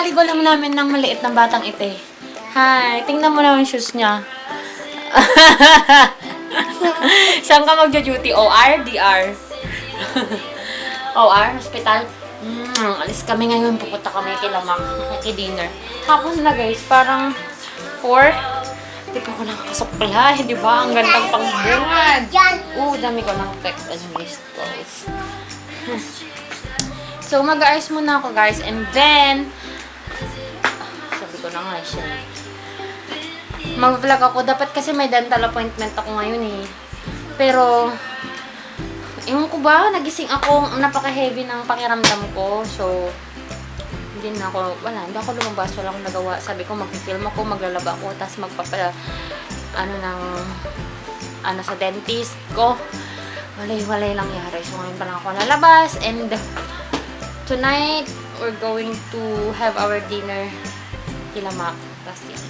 Kakaligo lang namin ng maliit na batang ite. Hi, tingnan mo naman shoes niya. Saan ka magja-duty? OR? DR? OR? Hospital? Alis kami ngayon. Pupunta kami kay Lamak. Dinner. Tapos na guys, parang 4. Di pa ko nakakasuklay. Di ba? Ang gandang pangbungad. Dami ko ng text and missed calls. So, mag-ayos muna ako guys. And then, sabi ko na nga siya. Mag-vlog ako. Dapat kasi may dental appointment ako ngayon eh. Pero, ewan ko ba, nagising ako, napaka-heavy ng pakiramdam ko. So, hindi ako lumabas, wala akong nagawa. Sabi ko, mag-film ako, maglalaba ako, tapos sa dentist ko. Walay-walay lang yari. So, ngayon pa lang ako lalabas. And, tonight, we're going to have our dinner kila Mac. Tapos yan.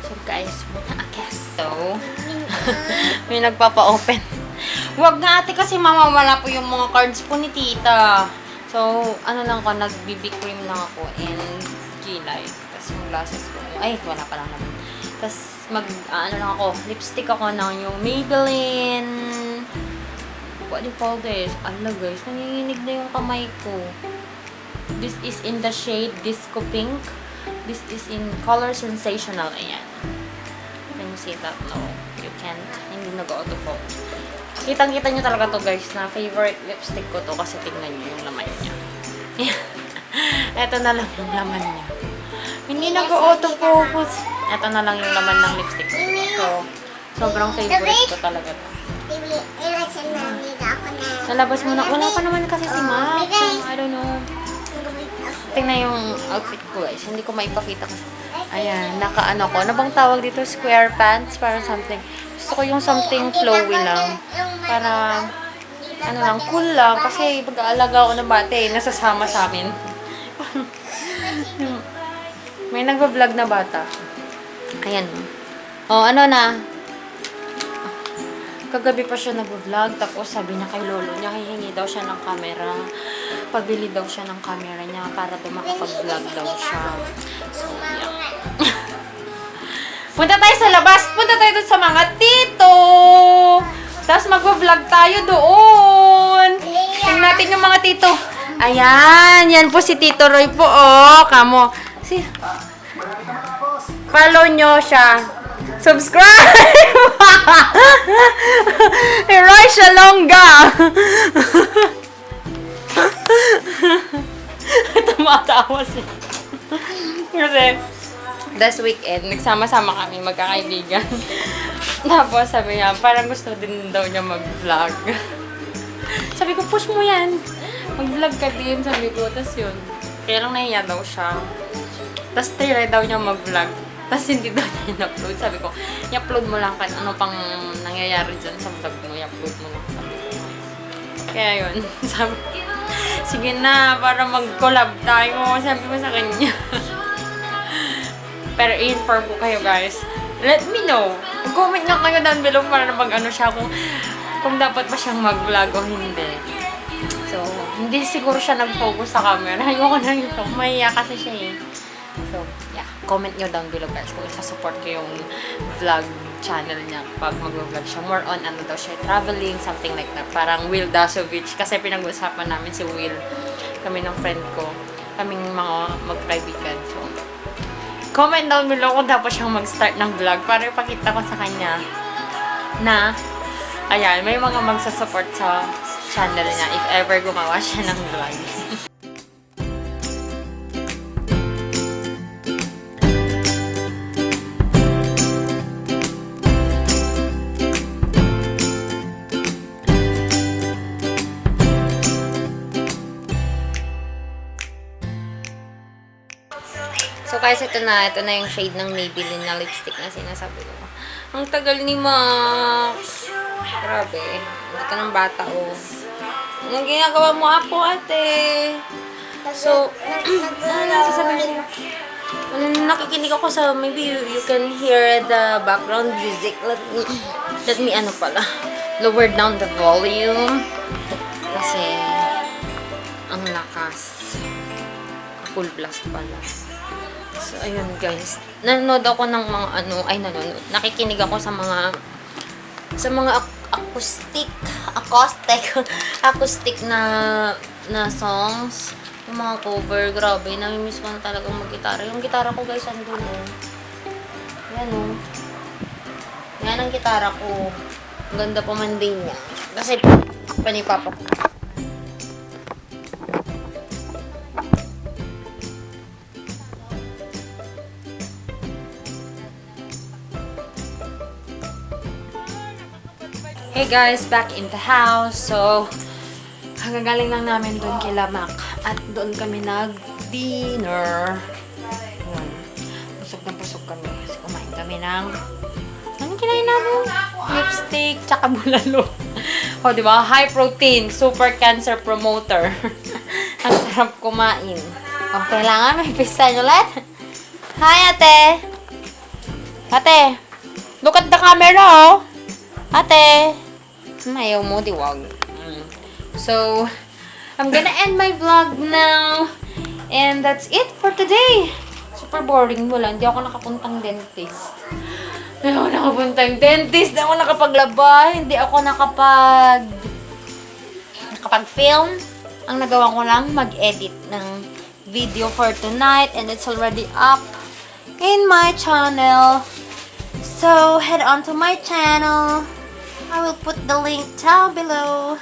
So, guys, muna guess. So, may nagpapa-open. Wag nga ate kasi mamawala po yung mga cards po ni tita. So, nag-BB cream lang ako and G-Light. Tapos yung glasses ko. Ay, wala pa lang naman. Tapos lipstick ako ng yung Maybelline. What do you call this? Ala guys, nanginginig na yung kamay ko. This is in the shade Disco Pink. This is in color Sensational. Ayan. Can you see that? No, you can't. Hindi nag-autofocus. Kitang-kita nyo talaga to guys na favorite lipstick ko to kasi tingnan nyo yung laman niya. Ito na lang yung laman niya. Hindi nag-autofocus. Ito na lang yung laman ng lipstick ko. So, sobrang favorite ko talaga to. Nalabas mo na. Wala pa naman kasi si Mac. So, I don't know. Tingnan yung outfit ko guys. Hindi ko maipakita kasi. Ayan, naka-ano ko. Ano bang tawag dito? Square pants? Parang something. Gusto ko yung something flowy lang. Para, cool lang. Kasi pag-aalaga ako ng bate, nasasama sa amin. May nagpa-vlog na bata. Ayan. Kagabi pa siya nag-vlog, tapos sabi niya kay lolo niya, hihingi daw siya ng camera. Pabili daw siya ng camera niya para makapag-vlog daw siya. So, yeah. Punta tayo sa labas. Punta tayo doon sa mga tito. Tapos mag-vlog tayo doon. Tingnan natin yung mga tito. Ayan, yan po si Tito Roy po. Kamo. Follow nyo siya. Subscribe! Roy Shalonga! Tumatawa siya. Kasi, this weekend, nagsama-sama kami, magkakaibigan. Tapos, sabi niya, parang gusto din daw niya mag-vlog. Sabi ko, push mo yan. Mag-vlog ka din, sabi ko. Tapos yun, kaya lang nahiya daw siya. Tapos, try daw niya mag-vlog. Tapos hindi daw niya in-upload. Sabi ko, i-upload mo lang ano pang nangyayari dyan sa vlog mo. I-upload mo lang. Kaya yun. Sabi ko, sige na, para mag-collab tayo. Sabi ko sa kanya. Pero i-inform ko kayo guys. Let me know. Comment lang kayo down below para mag-ano siya kung dapat pa siyang mag-vlog o hindi. So, hindi siguro siya nag-focus sa camera. Ayoko na ito. Mahiya kasi siya eh. So, yeah. Comment nyo down below guys kung isa-support ko yung vlog channel niya pag mag-vlog siya. More on daw siya, traveling, something like that. Parang Will Dasovich. Kasi pinag-usapan namin si Will. Kami ng friend ko. Kaming mga magkaibigan. So, comment down below kung dapat siyang mag-start ng vlog para ipakita ko sa kanya na ayan, may mga magsasupport sa channel niya if ever gumawa siya ng vlog. So guys, ito na yung shade ng Maybelline na lipstick na sinasabi ko. Ang tagal ni Max. Grabe. Hindi ka ng bata, oh. Anong ginagawa mo, Apo, ate? So, sasabihin ko. Nakikinig ako sa, maybe you can hear the background music. Let me lower down the volume. Kasi, ang lakas. full blast pala. So, ayun guys. Nanonood ako ng mga nakikinig ako sa mga acoustic na songs. Yung mga cover, grabe. Namimiss ko na talagang mag-gitara. Yung gitara ko guys, andun Yan Yan ang gitara ko. Ang ganda pa man din niya. Kasi panipapa ko. Hey guys, back in the house. So, hanggang lang namin doon kila Mac. At doon kami nag-dinner. Ayan. Busog kami. Kasi kumain kami ng... Anong kinain namin? Lipstick, tsaka bulalo. O, diba? High protein, super cancer promoter. Ang sarap kumain. O, kailangan may pistache ulit. Hi, ate! Ate! Look at the camera, oh! Ate! Ayaw mo, diwag. So, I'm gonna end my vlog now. And that's it for today. Super boring. Wala, hindi ako nakapuntang dentist. Hindi ako nakapuntang dentist. Hindi ako nakapaglaba. Hindi ako nakapag-film. Ang nagawa ko lang, mag-edit ng video for tonight. And it's already up in my channel. So, head on to my channel. I will put the link down below.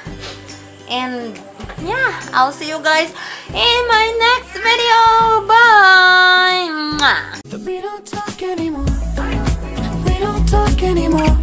And yeah, I'll see you guys in my next video. Bye! Mwah. We don't talk anymore. We don't talk anymore.